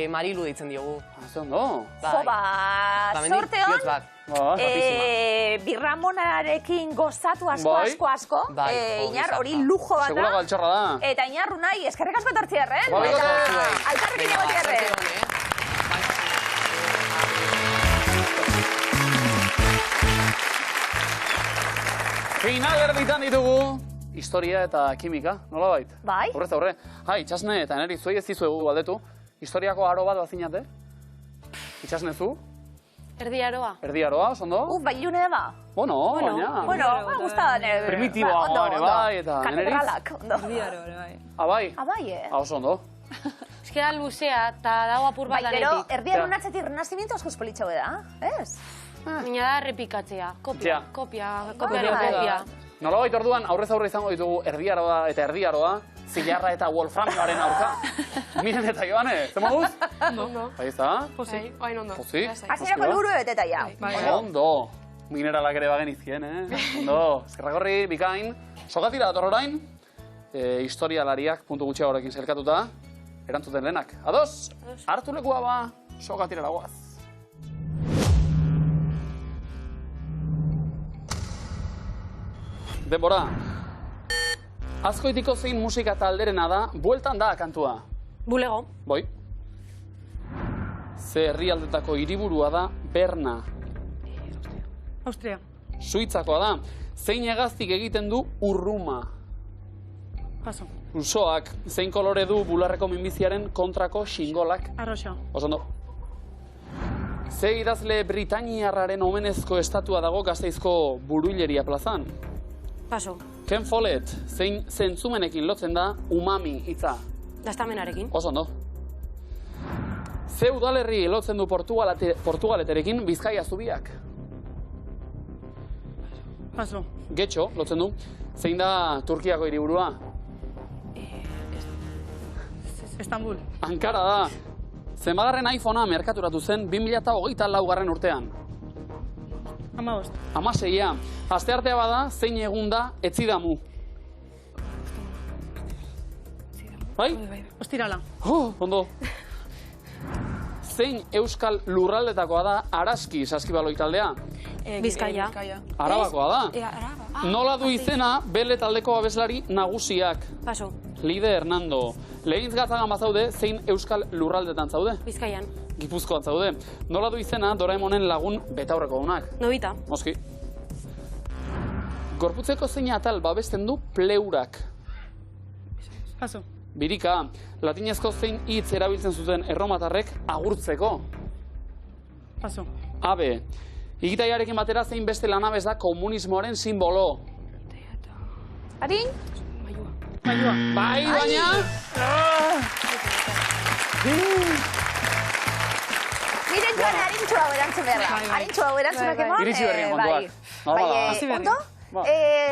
Marilu deitzen diogu. Ze ondo. Jo, ba, sorte hon, birramonarekin gozatu asko. Bai, Inar, hori lujo bat Segura da. galtxorra da. Eta Inar unai, eskerrik asko etortzierren. Bai, Eta bai. alkarrekin egotierren. Final erditan ditugu, historia eta kimika, nola bait? Bai. Horrez aurre. Itxasne eta neri zuei ez dizuegu galdetu. Historiako aro bat bazinate? Itxasne zu? Erdi aroa. Erdi aroa, oso ondo? Bai, ilune da ba. Bueno, baina... Bueno, guztada nire. Primitiboa ere bai, eta neneriz? Katedralak, ondo. Bai? Bai, Oso ondo. Eskera luzea eta dago apur bat Bai, gero, lanetik. erdiaren unatzetik renazimiento asko espolitxau da, ez? Baina da errepikatzea. Kopia. Bai. Nolabait orduan aurrez aurre izango ditugu erdiaroa eta erdiaroa, zilarra eta wolframioaren aurka. Miren eta Joane, ze moduz? Ondo. Bai, ez da? Hain ondo. Pozik? Hasierako helburu beteta ja. Ondo. Mineralak ere bagen izkien, Ondo. Eskerragorri, bikain. Sokatira dator orain. Historialariak puntu gutxiagorekin zelkatuta. Erantzuten lehenak. Ados? Hartu lekua ba, sokatira lagoaz. denbora. Azkoitiko zein musika talderena da, bueltan da kantua. Bulego. Boi. Ze herrialdetako hiriburua da Berna. Austria. Suitzakoa da. Zein hegaztik egiten du urruma. Paso. Usoak, zein kolore du bularreko minbiziaren kontrako xingolak. Arroxo. Oso ondo. Ze idazle britainiarraren omenezko estatua dago Gasteizko Buruileria plazan. Paso. Ken Follett, zein zentzumenekin lotzen da umami hitza. Dastamenarekin. Oso ondo. Ze udalerri lotzen du Portugaleterekin Bizkaia zubiak. Paso. Getxo lotzen du. Zein da Turkiako hiriburua? Istanbul. Ankara da. Zenbagarren iPhonea merkaturatu zen 2024 urtean. 15. 16a. Asteartea bada, zein egun da etzidamu. Bai? Ostirala. Ondo. Zein euskal lurraldetakoa da Araski saskibaloi taldea? Bizkaia. Arabakoa da. Araba. Nola du izena Bele taldeko abeslari nagusiak? Paso. Lide Hernando. Lehintz Gatzagan bazaude, zein euskal lurraldetan zaude? Bizkaian. Gipuzkoan zaude. Nola du izena Doraemonen lagun betaurreko dunak? Nobita. Moski. Gorputzeko zein atal babesten du pleurak? Paso. Birika, latinezko zein hitz erabiltzen zuten erromatarrek agurtzeko? Paso. Abe. Igitaiarekin batera zein beste lanabez da komunismoaren simbolo? Arin? Maiua. Bai, baina... Miren joan harintxo hau erantzun behar da. Harintxo hau erantzunak emon. Iritsi berrien kontuak. Normala. Hasi berri. Ondo?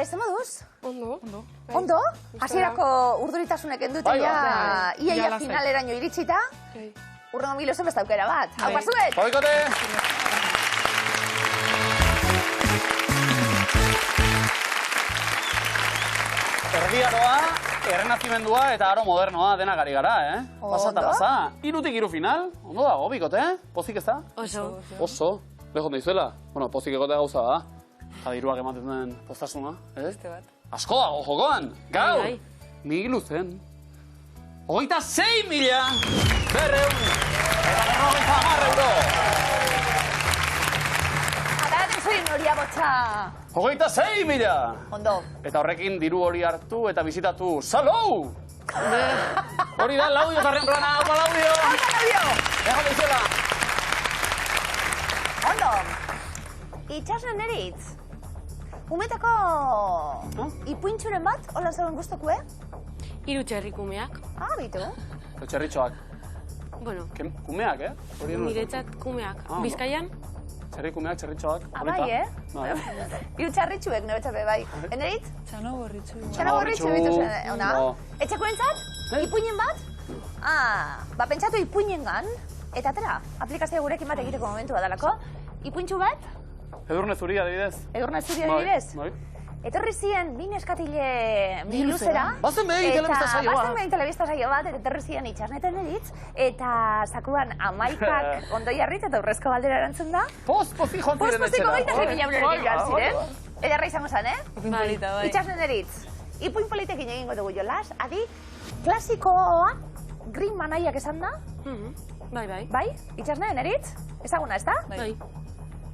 Zer moduz? Ondo. Ondo? Hasierako urduritasunek endute Bai, ja, bai. ia Ja, lasai. finaleraino iritsita. Urrengo milozen beste aukera bat. Hau pasuet! Boikote! Erdiaroa, errenazimendua eta aro modernoa denak ari gara, Pasa eta Ondo. pasa. 3-3 final. Ondo dago, bikote, Pozik ez da? Oso. Oso. Lehon daizuela. Bueno, pozik egotea gauza da. Eta diruak ematen den postasuna, Asko dago jokoan. Gaur! Bai, Migilu zen. 26.000 berreun. Eta 50 euro. Ataraten zuen horia botxa. 26.000. Ondo. Eta horrekin diru hori hartu eta bizitatu Salou! Hori da, Laudio Tarren plana. Opa, Laudio! Dejan dizuela. Ondo. Itxasnen eritz. Umetako ipuintxuren bat, hola zegoen guztokue? Hiru txerrikumeak. Bitu. Txerritxoak. Bueno, Kumeak, Hori nuen. niretzat kumeak. ondo. Bizkaian, Txerrikumeak, txerritxoak. Bai, Bai. Hiru txarritxuek, nebetxape bai. Eneritz? Txano gorritxu. Txano gorritxu bitu zen, ona? Ondo. Etxekoentzat? Ipuinen bat? Pentsatu ipuinengan, eta atera, aplikazio gurekin bat egiteko momentua dalako. Ipuintxu bat? Edurne zuri adibidez. Edurne zuri adibidez? Bai. Etorri ziren bi neskatile biluzera. Bazen behin telebista saio bat. Bazen behin telebista saio bat, eta etorri ziren itxasneten eritz, eta zakuan 11 ondo jarrit eta urrezko galdera erantzun da. Pozik joan ziren Postiko etxera. 26.000 eurorekin joan ziren. Ederra izango zen, Polita, bai. Itxasnen eritz. Ipuin politekin egingo dugu jolas, adi, klasikoa, Green Manaiak esan da, bai, bai. bai? Itxasnen eritz? Ezaguna, ez da? Bai.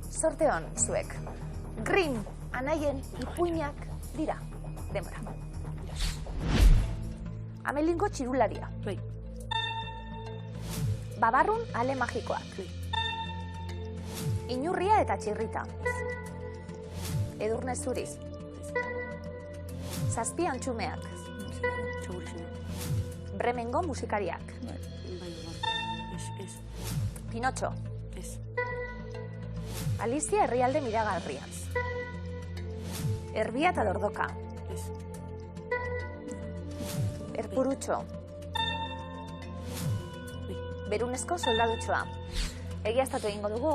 Sorte hon, zuek. Green anaien ipuinak dira. Denbora. Amelingo txirularia. Bai. Babarrun ale magikoak. Inurria eta txirrita. Edurne zuri. Zazpi antxumeak. Bremengo musikariak. Bai, ez. Pinotxo. Ez. Alizia herrialde miragarriaz. Erbia eta dordoka. Ez. Erpurutxo. Berunezko soldadutxoa. Egiaztatu egingo dugu.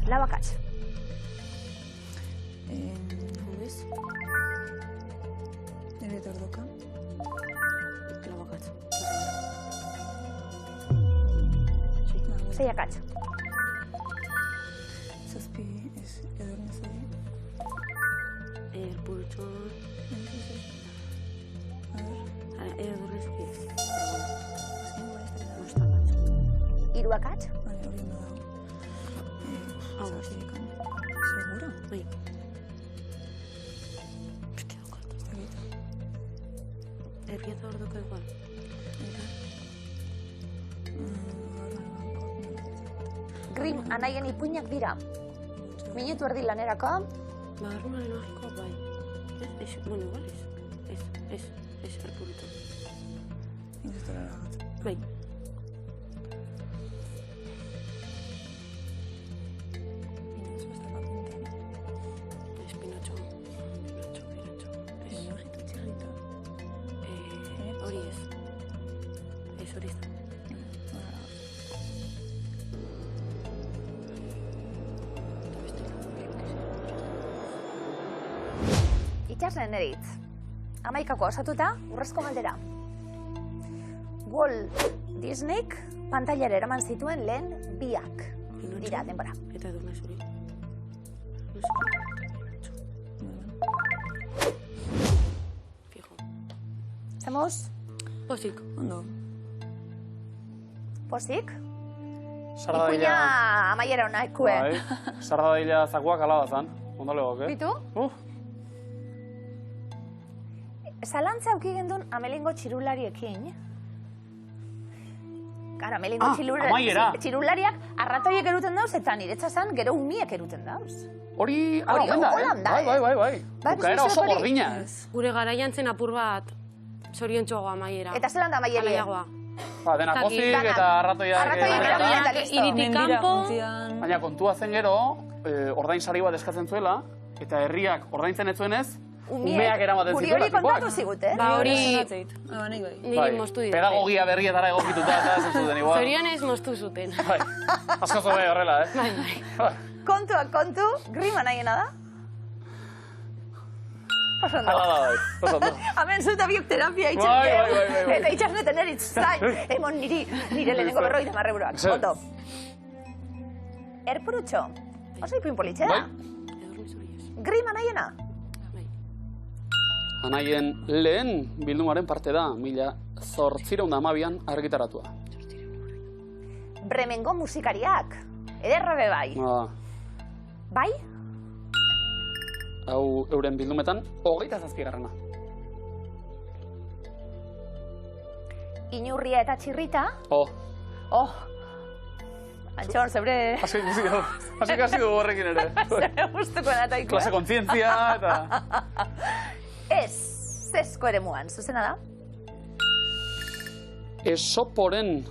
Labakatx. Nire tordoka. Labakatz. Zeiakatx. Zazpi... Erpurutxo... Edurrezki... Hiruakatz? Vale, hori ondo dago. Hau, Seguro? bai. Errieta orduko igual. Grim anaien ipuinak dira. Minutu erdi lanerako. Barrunaren logikoa, bai. Ez, bueno, igual ez. Ez, erpurutxo. Industora lagat. Bai. Pinotxo. Pinotxo txirrita. Hori ez. Ez hori ez da. Itxasne neritz. Amaikako osatuta, urrezko galdera. Walt Disneyk pantailara eraman zituen lehen biak. Dira, denbora. Eta edurne zuri. Fijo. Zemuz? Pozik. Ondo. Pozik? Ipuina Sardadila... amaiera honakue. Bai, sardadila zakuak alabazan. Ondo legoke. Bitu? Zalantza auki gendun amelingo txirulariekin. Gara, amelingo txirulariak arratoiek eruten dauz eta niretzazan gero umiek eruten dauz. Hori, hola da, bai. Bukaera oso gordina. Gure garaian zen apur bat zoriontxoago amaiera. Eta zelan da amaieria? Alaiagoa. Dena pozik eta arratoiak... Iritik kanpo... Baina kontua zen gero, ordain sari bat eskatzen zuela, eta herriak ordaintzen ez zuenez, umeak eramaten zituela. Guri hori kontatu ziguten. Ba hori... Niri moztu dite. Pedagogia berrietara egokituta eta ez zuten igual. Zorionez moztu zuten. Bai, asko zobe horrela, Bai. Kontu, Grima nahiena da? Osondo. Osondo. Hemen zuta biok terapia Bai. itxente. Eta itxasneten eritz zain. Emon nire lehenengo berroi demarre buruak. Ondo. Erpurutxo. Oso ipuin politxera. Grima nahiena? Anaien lehen bildumaren parte da, 1812an argitaratua. Bremengo musikariak. Ederra be bai. Bai? Hau euren bildumetan, 27. Inurria eta txirrita. Antxon, zebre... Hasi du horrekin ere. Zebre guztuko nataiko. Klase kontzientzia eta... Zesko ere muan, zuzena da? Esoporen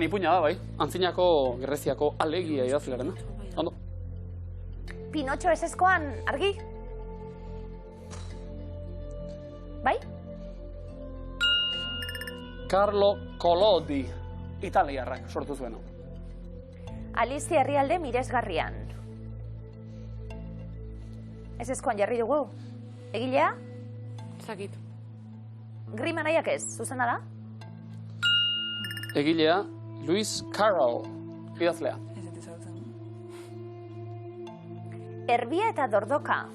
ipuina da, bai. Antzinako Greziako alegia idazlearena. Ondo. Pinotxo eseskoan argi? Bai? Carlo Collodi, italiarrak sortu zuen. Alicia herrialde miresgarrian. Eseskoan jarri dugu. Egilea? Zakit. Grima nahiak ez, zuzena da? Egilea, Lewis Carroll, idazlea. Erbia eta dordoka.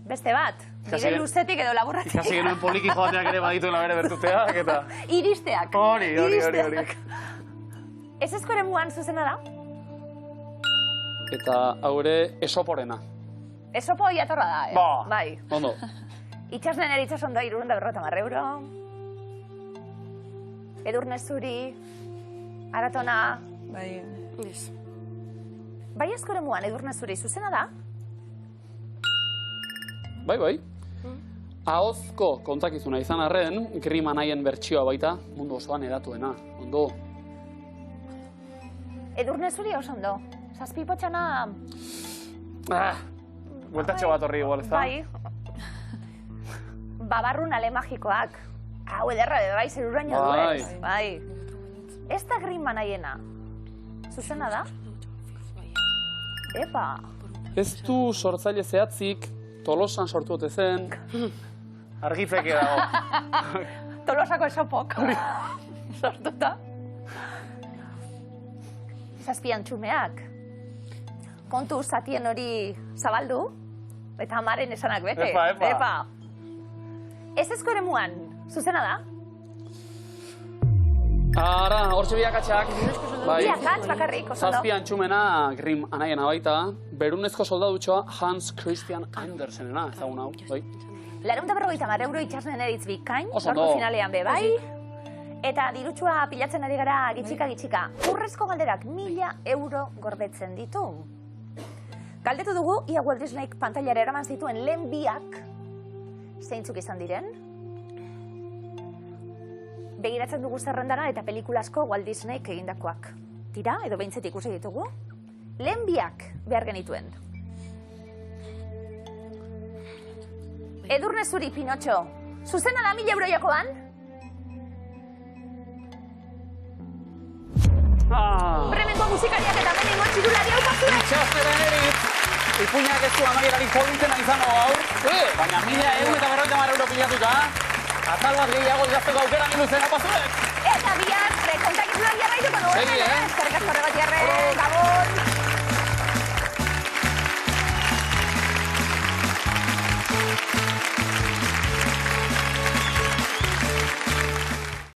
Beste bat, nire luzetik edo laburratik. Ikasi genuen poliki joateak ere badituela bere bertuteak eta... Iristeak. Hori. Ez ezko ere muan zuzena da? Eta haure esoporena. Esopo iatorra da, bai. Ondo. Itxasnen eritzason da 350 euro. Edurne zuri, aratona. Bai. Bai askore muan edurne zuri, zuzena da? Bai. Ahozko kontakizuna izan arren, Grima nahien bertsioa baita, mundu osoan edatuena. Ondo. Edurne zuri oso ondo. Zazpipotxana... Bueltatxo bat horri igual, ez da? Bai. Babarrun ale magikoak. Hau ederra, bai, zeruraino duez. Bai. Ez da Grima nahiena. Zuzena da? Epa. Ez du sortzaile zehatzik, Tolosan sortu ote zen, argitzeke dago. Tolosako esopok. Sortuta. Zazpian txumeak. Kontu zatien hori zabaldu, Eta amaren esanak bete. Epa. Ezezko eremuan, zuzena da? Ara, hortxe biakatxak. Biakatx bakarrik, oso ondo. Zazpi antxumena Grim anaiena baita. Berunezko soldadutxoa Hans Christian Andersenena, ezagun hau, bai. Lareunda berrogeita mar euro itxasnen eritz bikain, Oso lortu ondo. finalean be, bai? Eta dirutxua pilatzen ari gara gitxika. Urrezko galderak 1000 euro gordetzen ditu. Galdetu dugu, ia Walt Disneyk pantailara eraman zituen lehen biak zeintzuk izan diren. Begiratzen dugu zerrendara eta pelikulasko Walt Disneyk egindakoak. Tira, edo behintzet ikusi ditugu. Lehen biak behar genituen. Edurne zuri, Pinotxo. Zuzena da 1000 euro jokoan? Bremengo musikariak eta Bremengo txirulari hau pazuek! Itxasneren eritz. Ipuñak ez du amaierarik politena izango gaur. Baina 1150 euro pilatuta. Azal bat gehiago idazteko aukera miluzena pazuek. Eta bihar, kontakizuna jarraituko nuen, Segi, Eskerrik asko horregatik, Gabon!